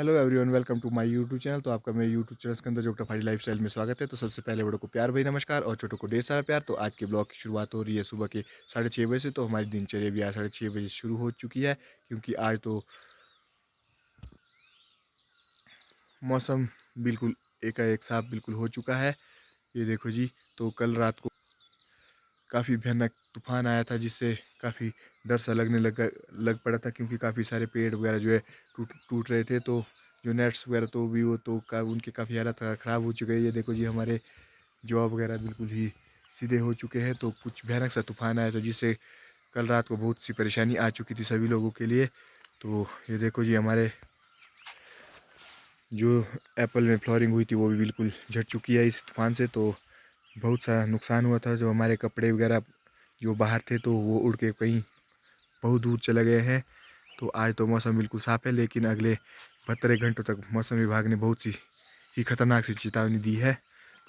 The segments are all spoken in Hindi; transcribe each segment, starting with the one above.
Hello everyone, welcome to my YouTube channel. तो आपका मेरे यूट्यूब चैनल के अंदर जो पहाड़ी लाइफस्टाइल में स्वागत है। तो सबसे पहले बड़ों को प्यार भाई नमस्कार और छोटों को ढेर सारा प्यार। तो आज के ब्लॉग की शुरुआत हो रही है सुबह के 6:30 बजे से। तो हमारी दिनचर्या भी आज 6:30 बजे शुरू हो चुकी है, क्योंकि आज तो मौसम बिल्कुल एकाएक साफ बिल्कुल हो चुका है। ये देखो जी, तो कल रात को काफ़ी भयानक तूफान आया था, जिससे काफ़ी डर सा लग पड़ा था, क्योंकि काफ़ी सारे पेड़ वगैरह जो है टूट टूट रहे थे। तो जो नेट्स वगैरह तो भी वो तो उनकी काफ़ी हालत ख़राब हो चुकी है। ये देखो जी, हमारे जॉब वगैरह बिल्कुल ही सीधे हो चुके हैं। तो कुछ भयानक सा तूफान आया था, जिससे कल रात को बहुत सी परेशानी आ चुकी थी सभी लोगों के लिए। तो ये देखो जी, हमारे जो एप्पल में फ्लोरिंग हुई थी वो भी बिल्कुल झड़ चुकी है इस तूफान से। तो बहुत सारा नुकसान हुआ था। जो हमारे कपड़े वगैरह जो बाहर थे तो वो उड़ के कहीं बहुत दूर चले गए हैं। तो आज तो मौसम बिल्कुल साफ़ है, लेकिन अगले 72 घंटों तक मौसम विभाग ने बहुत सी ही खतरनाक सी चेतावनी दी है।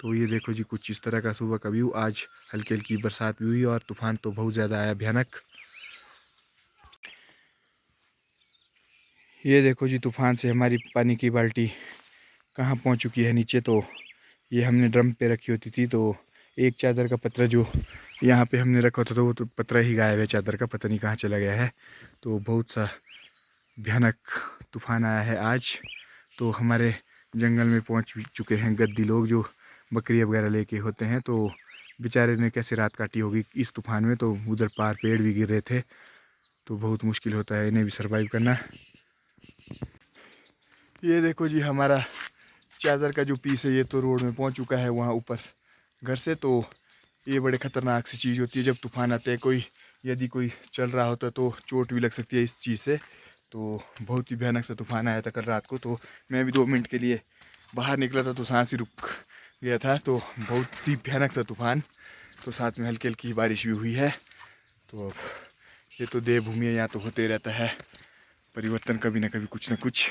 तो ये देखो जी, कुछ इस तरह का सुबह का व्यू। आज हल्की हल्की बरसात भी हुई और तूफान तो बहुत ज़्यादा आया, भयानक। ये देखो जी, तूफान से हमारी पानी की बाल्टी कहाँ पहुँच चुकी है नीचे। तो ये हमने ड्रम पे रखी होती थी। तो एक चादर का पतरा जो यहाँ पे हमने रखा था, तो वो तो पतरा ही गायब है चादर का, पता नहीं कहाँ चला गया है। तो बहुत सा भयानक तूफान आया है आज। तो हमारे जंगल में पहुँच चुके हैं गद्दी लोग, जो बकरियाँ वगैरह लेके होते हैं। तो बेचारे ने कैसे रात काटी होगी इस तूफान में। तो उधर पार पेड़ भी गिर रहे थे, तो बहुत मुश्किल होता है इन्हें भी सर्वाइव करना। ये देखो जी, हमारा चादर का जो पीस है ये तो रोड में पहुंच चुका है वहाँ ऊपर घर से। तो ये बड़े ख़तरनाक सी चीज़ होती है जब तूफ़ान आते हैं। यदि कोई चल रहा होता तो चोट भी लग सकती है इस चीज़ से। तो बहुत ही भयानक सा तूफ़ान आया था कल रात को। तो मैं भी 2 मिनट के लिए बाहर निकला था तो सांस ही रुक गया था। तो बहुत ही भयानक सा तूफ़ान। तो साथ में हल्की हल्की बारिश भी हुई है। तो अब ये तो देवभूमि है, यहाँ तो होते रहता है परिवर्तन, कभी ना कभी कुछ ना कुछ।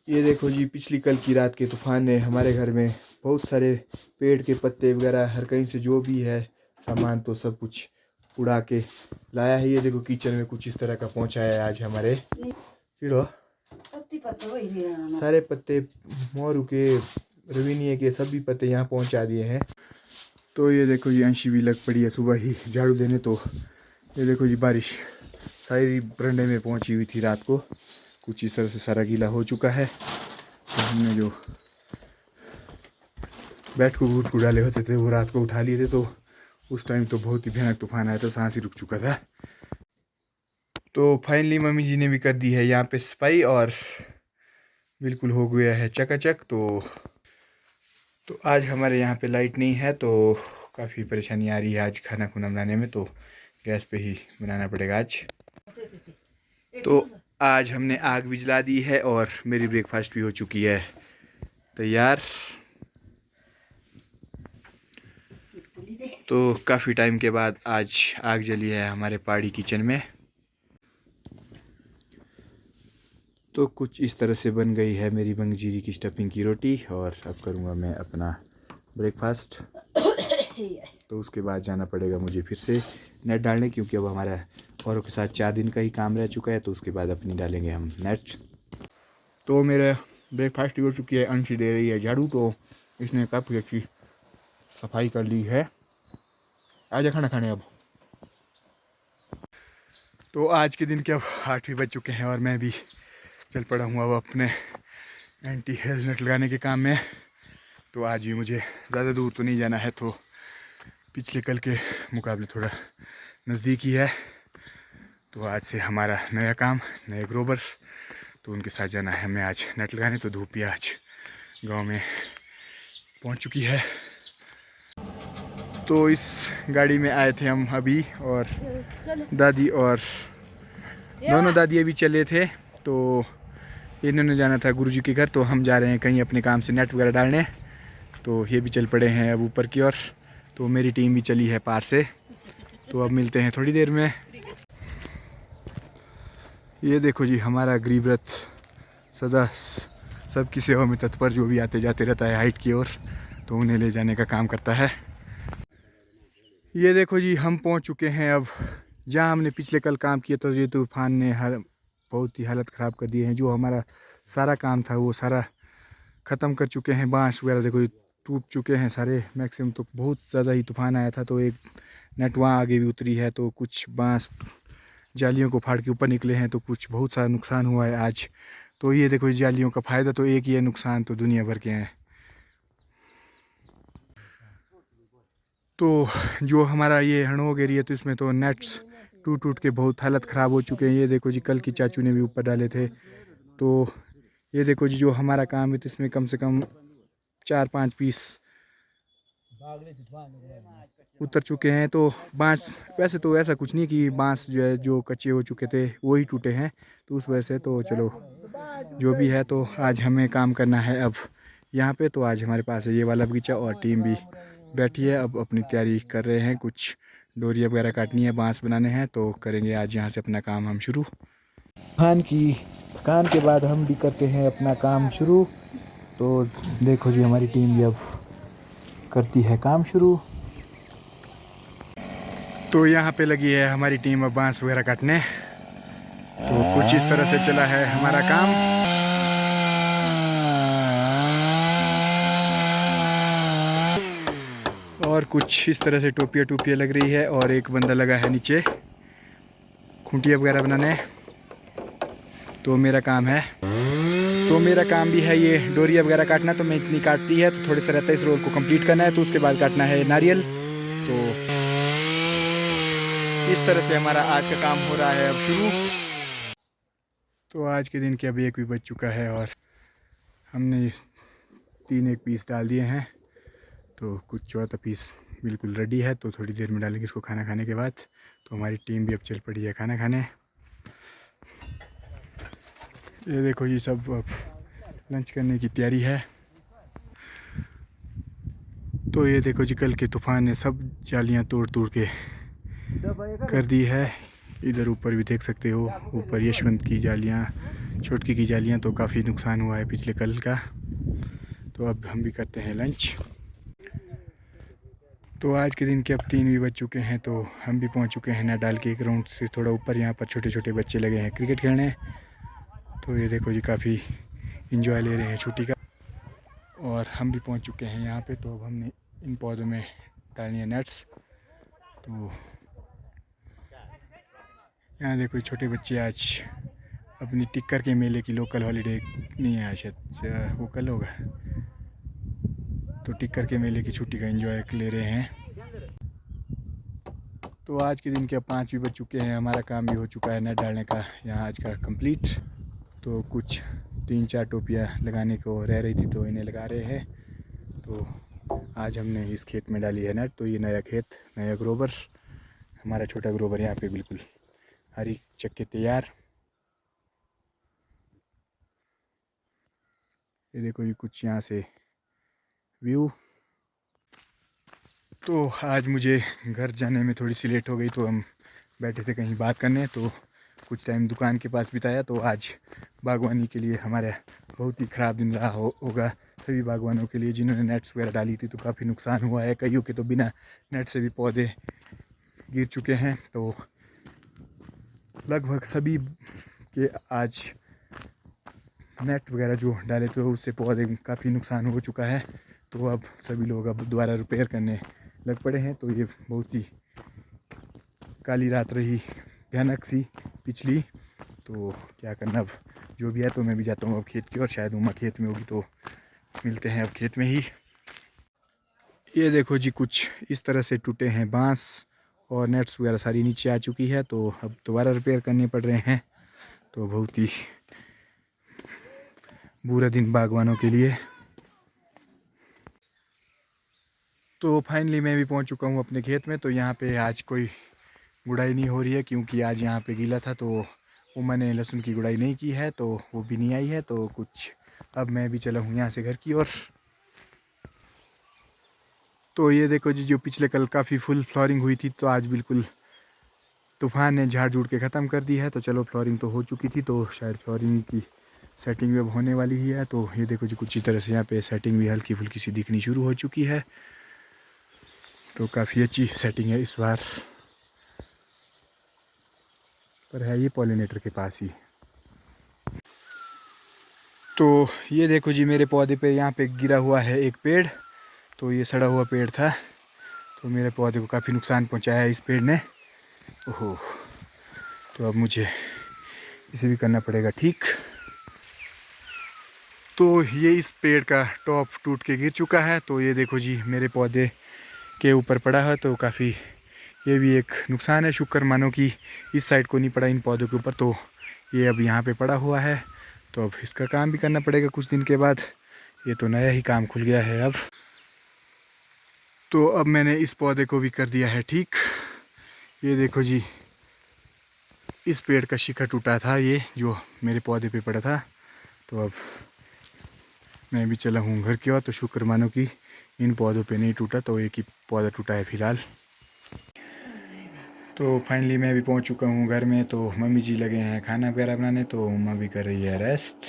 ये देखो जी, पिछली कल की रात के तूफान ने हमारे घर में बहुत सारे पेड़ के पत्ते वगैरह हर कहीं से जो भी है सामान तो सब कुछ उड़ा के लाया है। ये देखो, किचन में कुछ इस तरह का पहुंचाया है आज हमारे फिर सारे पत्ते मोरू के, रवीनिये के सभी पत्ते यहाँ पहुंचा दिए हैं। तो ये देखो जी, अंशी भी लग पड़ी है सुबह ही झाड़ू देने। तो ये देखो जी, बारिश सारी बरंडे में पहुंची हुई थी रात को। कुछ इस तरह से सारा गीला हो चुका है। तो हमने जो बेड को घूट डाले होते थे वो रात को उठा लिए थे। तो उस टाइम तो बहुत ही भयानक तूफान आया था, सांस ही रुक चुका था। तो फाइनली मम्मी जी ने भी कर दी है यहाँ पे सफाई और बिल्कुल हो गया है चकाचक। तो आज हमारे यहाँ पे लाइट नहीं है, तो काफ़ी परेशानी आ रही है आज खाना खुना बनाने में। तो गैस पे ही बनाना पड़ेगा आज। तो आज हमने आग भी जला दी है और मेरी ब्रेकफास्ट भी हो चुकी है तैयार। तो काफ़ी टाइम के बाद आज आग जली है हमारे पहाड़ी किचन में। तो कुछ इस तरह से बन गई है मेरी बंगजीरी की स्टफिंग की रोटी। और अब करूँगा मैं अपना ब्रेकफास्ट। तो उसके बाद जाना पड़ेगा मुझे फिर से नेट डालने, क्योंकि अब हमारा औरों के साथ 4 दिन का ही काम रह चुका है। तो उसके बाद अपनी डालेंगे हम नेट। तो मेरा ब्रेकफास्ट हो चुकी है, अंशी दे रही है झाड़ू। तो इसने काफ़ी अच्छी सफाई कर ली है। आजा खाना खाने अब। तो आज के दिन के अब 8 भी बज चुके हैं और मैं भी चल पड़ा हूँ अब अपने एंटी हेल्थ नेट लगाने के काम में। तो आज भी मुझे ज़्यादा दूर तो नहीं जाना है, तो पिछले कल के मुकाबले थोड़ा नज़दीक ही है। तो आज से हमारा नया काम, नए ग्रोबर, तो उनके साथ जाना है हमें आज नेट लगाने। तो धूप भी आज गांव में पहुंच चुकी है। तो इस गाड़ी में आए थे हम अभी, और दादी और दोनों दादी अभी चले थे। तो इन्होंने जाना था गुरुजी के घर, तो हम जा रहे हैं कहीं अपने काम से नेट वगैरह डालने। तो ये भी चल पड़े हैं अब ऊपर की ओर। तो मेरी टीम भी चली है पार से। तो अब मिलते हैं थोड़ी देर में। ये देखो जी, हमारा गरीब रथ सदा सबकी सेवा में तत्पर, जो भी आते जाते रहता है हाइट की ओर, तो उन्हें ले जाने का काम करता है। ये देखो जी, हम पहुंच चुके हैं अब जहां हमने पिछले कल काम किया। तो ये तूफान ने हर बहुत ही हालत ख़राब कर दिए हैं। जो हमारा सारा काम था वो सारा ख़त्म कर चुके हैं। बांस वगैरह देखो टूट चुके हैं सारे मैक्सिमम। तो बहुत ज़्यादा ही तूफ़ान आया था, तो एक नेट वहाँ आगे भी उतरी है, तो कुछ बांस जालियों को फाड़ के ऊपर निकले हैं, तो कुछ बहुत सारा नुकसान हुआ है आज। तो ये देखो जालियों का फ़ायदा तो एक ही है, नुकसान तो दुनिया भर के हैं। तो जो हमारा ये हणोग एरिया तो इसमें तो नेट्स टूट टूट के बहुत हालत ख़राब हो चुके हैं। ये देखो जी कल की चाचू ने भी ऊपर डाले थे। तो ये देखो जी जो हमारा काम है तो इसमें कम से कम 4-5 पीस उतर चुके हैं। तो बांस वैसे तो ऐसा कुछ नहीं कि बांस जो है जो कच्चे हो चुके थे वो ही टूटे हैं, तो उस वजह से तो चलो जो भी है। तो आज हमें काम करना है अब यहाँ पे। तो आज हमारे पास है ये वाला बगीचा और टीम भी बैठी है, अब अपनी तैयारी कर रहे हैं। कुछ डोरिया वगैरह काटनी है, बांस बनाने हैं, तो करेंगे आज यहाँ से अपना काम हम शुरू। तूफान की थकान के बाद हम भी करते हैं अपना काम शुरू। तो देखो जी हमारी टीम भी अब करती है काम शुरू। तो यहाँ पे लगी है हमारी टीम अब बांस वगैरह काटने। तो कुछ इस तरह से चला है हमारा काम। और कुछ इस तरह से टोपियाँ लग रही है, और एक बंदा लगा है नीचे खूंटियाँ वगैरह बनाने। तो मेरा काम भी है ये डोरिया वगैरह काटना। तो मैं इतनी काटती है तो थोड़े से रहता है इस रोल को कंप्लीट करना है। तो उसके बाद काटना है नारियल। तो इस तरह से हमारा आज का काम हो रहा है अब शुरू। तो आज के दिन के अभी 1 भी बज चुका है और हमने 3 पीस डाल दिए हैं। तो कुछ चौथा पीस बिल्कुल रेडी है, तो थोड़ी देर में डालेंगे इसको खाना खाने के बाद। तो हमारी टीम भी अब चल पड़ी है खाना खाने। ये देखो ये सब अब लंच करने की तैयारी है। तो ये देखो जी कल के तूफ़ान ने सब जालियाँ तोड़ के कर दी है। इधर ऊपर भी देख सकते हो, ऊपर यशवंत की जालियाँ, छोटकी की जालियाँ, तो काफ़ी नुकसान हुआ है पिछले कल का। तो अब हम भी करते हैं लंच। तो आज के दिन के अब 3 भी बज चुके हैं। तो हम भी पहुंच चुके हैं डाल के एक ग्राउंड से थोड़ा ऊपर। यहाँ पर छोटे छोटे बच्चे लगे हैं क्रिकेट खेलने। तो ये देखो जी काफ़ी इंजॉय ले रहे हैं छुट्टी का। और हम भी पहुंच चुके हैं यहाँ पे। तो अब हमने इन पौधों में डालनी है नेट्स। तो यहाँ देखो छोटे बच्चे आज अपनी टिक्कर के मेले की लोकल हॉलीडे नहीं है आज, शायद वो कल होगा। तो टिक्कर के मेले की छुट्टी का एंजॉय ले रहे हैं। तो आज के दिन के अब 5 भी बज चुके हैं। हमारा काम भी हो चुका है नेट डालने का यहाँ आज का कंप्लीट। तो कुछ 3-4 टोपियाँ लगाने को रह रही थी, तो इन्हें लगा रहे हैं। तो आज हमने इस खेत में डाली है नेट। तो ये नया खेत, नया ग्रोवर, हमारा छोटा ग्रोवर यहाँ पे बिल्कुल हरी चक्के तैयार। ये देखो ये कुछ यहाँ से व्यू। तो आज मुझे घर जाने में थोड़ी सी लेट हो गई, तो हम बैठे थे कहीं बात करने। तो कुछ टाइम दुकान के पास बिताया। तो आज बागवानी के लिए हमारा बहुत ही ख़राब दिन रहा होगा सभी बागवानों के लिए जिन्होंने नेट्स वगैरह डाली थी। तो काफ़ी नुकसान हुआ है, कईयों के तो बिना नेट से भी पौधे गिर चुके हैं। तो लगभग सभी के आज नेट वगैरह जो डाले थे उससे पौधे काफ़ी नुकसान हो चुका है। तो अब सभी लोग अब दोबारा रिपेयर करने लग पड़े हैं। तो ये बहुत ही काली रात रही, भयानक सी पिछली। तो क्या करना, अब जो भी है। तो मैं भी जाता हूँ अब खेत की ओर, शायद उमा खेत में होगी। तो मिलते हैं अब खेत में ही। ये देखो जी कुछ इस तरह से टूटे हैं बांस और नेट्स वगैरह सारी नीचे आ चुकी है। तो अब दोबारा रिपेयर करने पड़ रहे हैं। तो बहुत ही बुरा दिन बागवानों के लिए। तो फाइनली मैं भी पहुंच चुका हूं अपने खेत में। तो यहाँ पे आज कोई गुड़ाई नहीं हो रही है, क्योंकि आज यहाँ पे गीला था। तो उमा ने लहसुन की गुड़ाई नहीं की है, तो वो भी नहीं आई है। तो कुछ अब मैं भी चला हूँ यहाँ से घर की ओर। तो ये देखो जी जो पिछले कल काफ़ी फुल फ्लोरिंग हुई थी, तो आज बिल्कुल तूफ़ान ने झाड़ झूड़ के ख़त्म कर दी है। तो चलो फ्लोरिंग तो हो चुकी थी, तो शायद फ्लोरिंग की सेटिंग भी अब होने वाली ही है। तो ये देखो जी कुछ इस तरह से यहाँ पे सेटिंग भी हल्की फुल्की सी दिखनी शुरू हो चुकी है। तो काफ़ी अच्छी सेटिंग है इस बार, पर है ये पॉलिनेटर के पास ही। तो ये देखो जी, मेरे पौधे पे यहाँ पे गिरा हुआ है एक पेड़। तो ये सड़ा हुआ पेड़ था, तो मेरे पौधे को काफ़ी नुकसान पहुँचाया है इस पेड़ ने। ओहो, तो अब मुझे इसे भी करना पड़ेगा ठीक। तो ये इस पेड़ का टॉप टूट के गिर चुका है। तो ये देखो जी, मेरे पौधे के ऊपर पड़ा है, तो काफ़ी ये भी एक नुकसान है। शुक्र मानो कि इस साइड को नहीं पड़ा इन पौधों के ऊपर, तो ये अब यहाँ पे पड़ा हुआ है। तो अब इसका काम भी करना पड़ेगा कुछ दिन के बाद। ये तो नया ही काम खुल गया है अब। तो अब मैंने इस पौधे को भी कर दिया है ठीक। ये देखो जी, इस पेड़ का शिखर टूटा था, ये जो मेरे पौधे पे पड़ा था। तो अब मैं भी चला हूँ घर की ओर, तो शुक्र मानो कि इन पौधों पे नहीं टूटा, तो एक ही पौधा टूटा है फिलहाल। तो फाइनली मैं भी पहुँच चुका हूँ घर में। तो मम्मी जी लगे हैं खाना वगैरह बनाने, तो मम्मा भी कर रही है रेस्ट।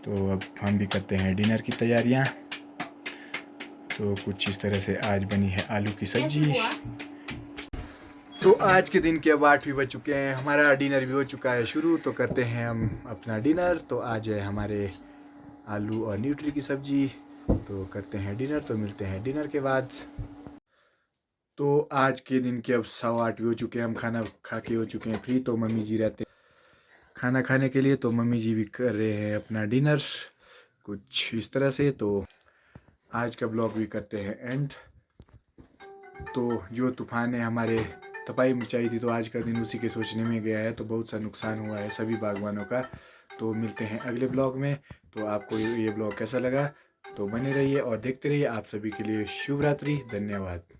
तो अब हम भी करते हैं डिनर की तैयारियाँ। तो कुछ इस तरह से आज बनी है आलू की सब्जी। तो आज के दिन के अब 8 भी बज चुके हैं, हमारा डिनर भी हो चुका है शुरू। तो करते हैं हम अपना डिनर। तो आज है हमारे आलू और न्यूट्री की सब्जी। तो करते हैं डिनर, तो मिलते हैं डिनर के बाद। तो आज के दिन के अब 8:15 भी हो चुके हैं, हम खाना खा के हो चुके हैं फ्री। तो मम्मी जी रहते हैं खाना खाने के लिए, तो मम्मी जी भी कर रहे हैं अपना डिनर कुछ इस तरह से। तो आज का ब्लॉग भी करते हैं एंड। तो जो तूफान है हमारे तबाही मचाई थी, तो आज का दिन उसी के सोचने में गया है। तो बहुत सा नुकसान हुआ है सभी बागवानों का। तो मिलते हैं अगले ब्लॉग में। तो आपको ये ब्लॉग कैसा लगा, तो बने रहिए और देखते रहिए। आप सभी के लिए शुभ रात्रि, धन्यवाद।